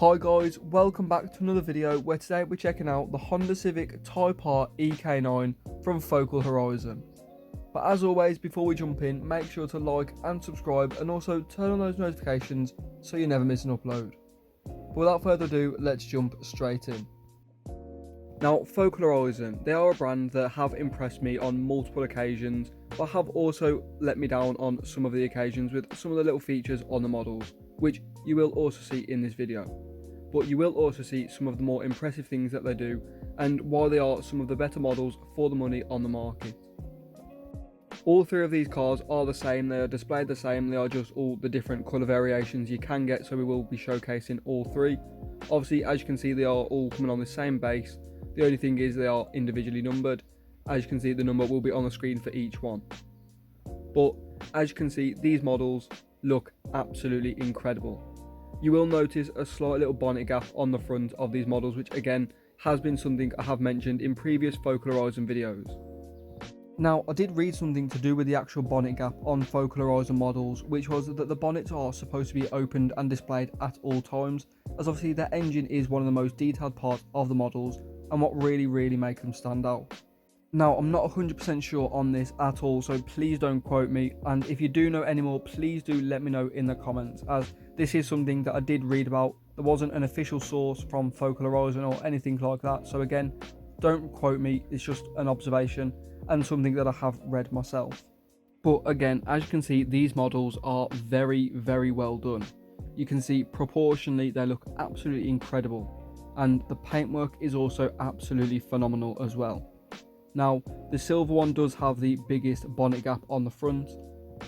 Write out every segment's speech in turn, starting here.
Hi guys, welcome back to another video where today we're checking out the Honda Civic Type R EK9 from Focal Horizon. But as always, before we jump in, make sure to like and subscribe and also turn on those notifications so you never miss an upload. But without further ado, let's jump straight in. Now, Focal Horizon, they are a brand that have impressed me on multiple occasions, but have also let me down on some of the occasions with some of the little features on the models, which you will also see in this video. But you will also see some of the more impressive things that they do and why they are some of the better models for the money on the market. All three of these cars are the same, they are displayed the same, they are just all the different colour variations you can get, so we will be showcasing all three. Obviously, as you can see, they are all coming on the same base. The only thing is they are individually numbered. As you can see, the number will be on the screen for each one. But as you can see, these models look absolutely incredible. You will notice a slight little bonnet gap on the front of these models, which again has been something I have mentioned in previous Focal Horizon videos. Now, I did read something to do with the actual bonnet gap on Focal Horizon models, which was that the bonnets are supposed to be opened and displayed at all times, as obviously their engine is one of the most detailed parts of the models and what really makes them stand out. Now, I'm not 100% sure on this at all, so please don't quote me, and if you do know any more, please do let me know in the comments, as this is something that I did read about. There wasn't an official source from Focal Horizon or anything like that, so again, don't quote me, it's just an observation and something that I have read myself. But again, as you can see, these models are very well done. You can see proportionally they look absolutely incredible, and the paintwork is also absolutely phenomenal as well. Now, the silver one does have the biggest bonnet gap on the front.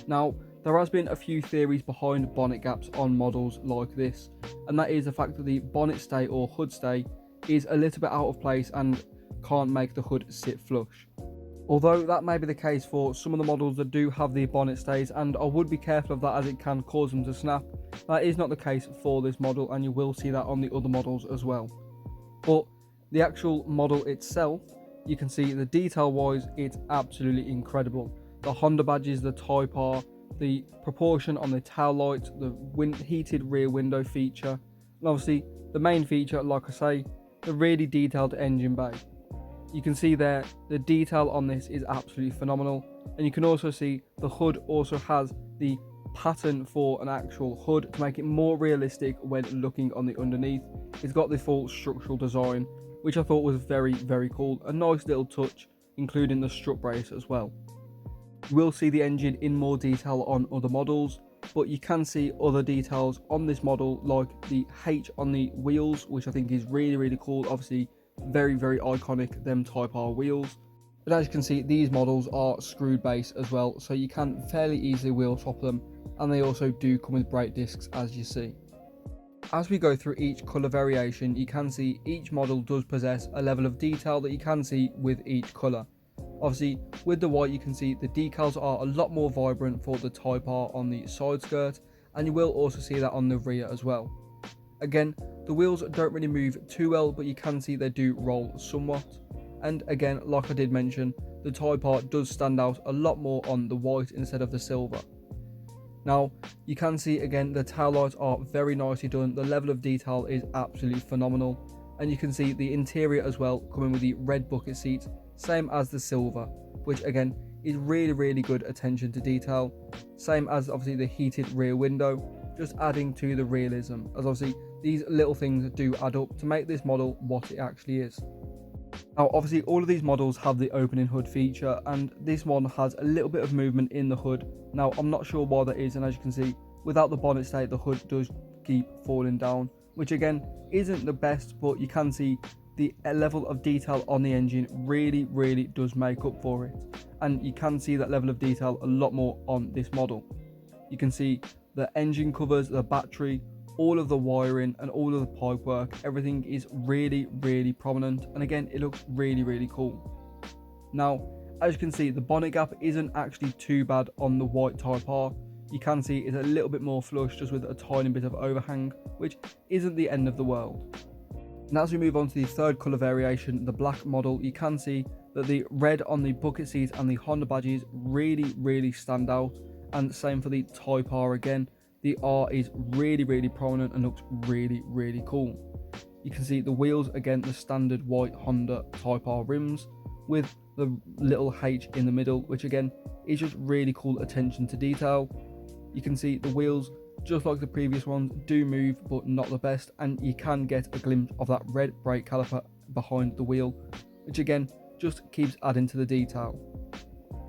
Now, there has been a few theories behind bonnet gaps on models like this, and that is the fact that the bonnet stay or hood stay is a little bit out of place and can't make the hood sit flush. Although that may be the case for some of the models that do have the bonnet stays, and I would be careful of that as it can cause them to snap. That is not the case for this model, and you will see that on the other models as well. But the actual model itself, you can see the detail wise, it's absolutely incredible. The Honda badges, the Type R, the proportion on the tail lights, the heated rear window feature, and obviously the main feature, like I say, the really detailed engine bay. You can see there, the detail on this is absolutely phenomenal, and you can also see the hood also has the pattern for an actual hood to make it more realistic when looking on the underneath. It's got the full structural design, which I thought was very cool. A nice little touch, including the strut brace as well. You will see the engine in more detail on other models, but you can see other details on this model, like the H on the wheels, which I think is really cool. Obviously very iconic, them Type R wheels. But as you can see, these models are screwed base as well, so you can fairly easily wheel swap them, and they also do come with brake discs, as you see. As we go through each colour variation, you can see each model does possess a level of detail that you can see with each colour. Obviously, with the white, you can see the decals are a lot more vibrant for the Type R on the side skirt, and you will also see that on the rear as well. Again, the wheels don't really move too well, but you can see they do roll somewhat. And again, like I did mention, the Type R does stand out a lot more on the white instead of the silver. Now, you can see again the tail lights are very nicely done, the level of detail is absolutely phenomenal, and you can see the interior as well, coming with the red bucket seats, same as the silver, which again is really good attention to detail, same as obviously the heated rear window, just adding to the realism, as obviously these little things do add up to make this model what it actually is. Now, obviously all of these models have the opening hood feature, and this one has a little bit of movement in the hood. Now, I'm not sure why that is, and as you can see, without the bonnet stay, the hood does keep falling down, which again isn't the best, but you can see the level of detail on the engine really does make up for it, and you can see that level of detail a lot more on this model. You can see the engine covers, the battery, all of the wiring and all of the pipework, everything is really prominent, and again it looks really cool. Now, as you can see, the bonnet gap isn't actually too bad on the white Type R. You can see it's a little bit more flush, just with a tiny bit of overhang, which isn't the end of the world. And as we move on to the third colour variation, the black model, you can see that the red on the bucket seats and the Honda badges really stand out, and same for the Type R again. the R is really prominent and looks really cool. You can see the wheels, again the standard white Honda Type R rims with the little H in the middle, which again is just really cool attention to detail. You can see the wheels, just like the previous ones, do move but not the best, and you can get a glimpse of that red brake caliper behind the wheel, which again just keeps adding to the detail.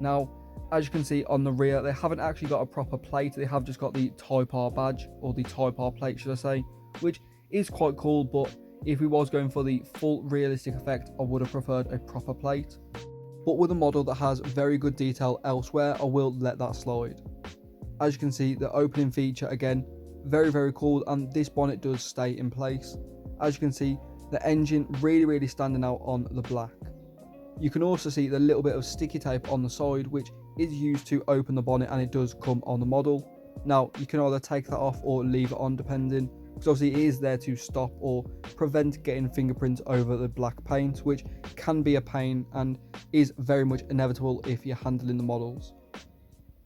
Now, as you can see on the rear, they haven't actually got a proper plate, they have just got the Type R badge, or the Type R plate should I say, which is quite cool, but if we was going for the full realistic effect, I would have preferred a proper plate. But with a model that has very good detail elsewhere, I will let that slide. As you can see, the opening feature again, very cool, and this bonnet does stay in place. As you can see, the engine really standing out on the black. You can also see the little bit of sticky tape on the side, which is used to open the bonnet, and it does come on the model. Now, you can either take that off or leave it on depending, because obviously it is there to stop or prevent getting fingerprints over the black paint, which can be a pain and is very much inevitable if you're handling the models.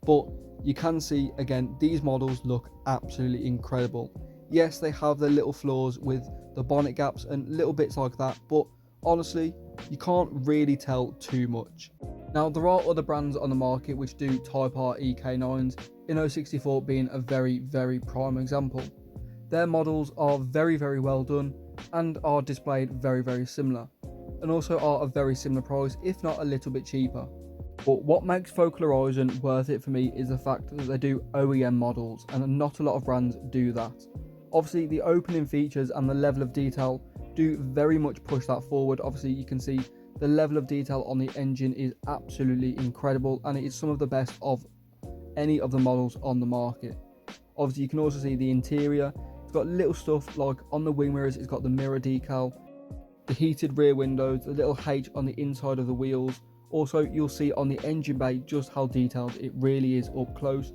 But you can see, again, these models look absolutely incredible. Yes, they have their little flaws with the bonnet gaps and little bits like that, but honestly, you can't really tell too much. Now, there are other brands on the market which do Type R EK9s, Inno 64 being a very prime example. Their models are very well done and are displayed very similar, and also are a very similar price, if not a little bit cheaper. But what makes Focal Horizon worth it for me is the fact that they do OEM models, and not a lot of brands do that. Obviously, the opening features and the level of detail do very much push that forward. Obviously, you can see the level of detail on the engine is absolutely incredible, and it is some of the best of any of the models on the market. Obviously, you can also see the interior. It's got little stuff like on the wing mirrors, it's got the mirror decal, the heated rear windows, the little H on the inside of the wheels. Also, you'll see on the engine bay just how detailed it really is up close.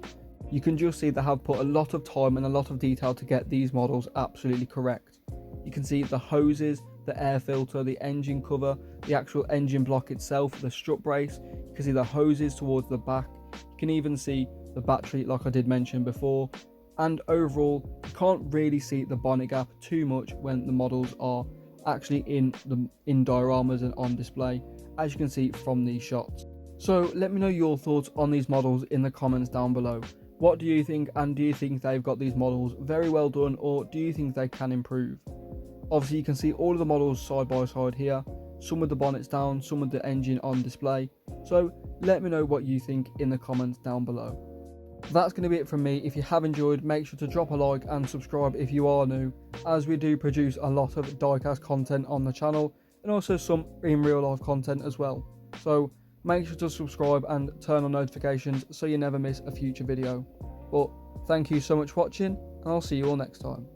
You can just see they have put a lot of time and a lot of detail to get these models absolutely correct. You can see the hoses, the air filter, the engine cover, the actual engine block itself, the strut brace. You can see the hoses towards the back. You can even see the battery, like I did mention before. And overall, you can't really see the bonnet gap too much when the models are actually in dioramas and on display, as you can see from these shots. So let me know your thoughts on these models in the comments down below. What do you think, and do you think they've got these models very well done, or do you think they can improve? Obviously, you can see all of the models side by side here, some with the bonnets down, some with the engine on display. So let me know what you think in the comments down below. That's going to be it from me. If you have enjoyed, make sure to drop a like and subscribe if you are new, as we do produce a lot of diecast content on the channel, and also some in real life content as well. So make sure to subscribe and turn on notifications so you never miss a future video. But thank you so much for watching, and I'll see you all next time.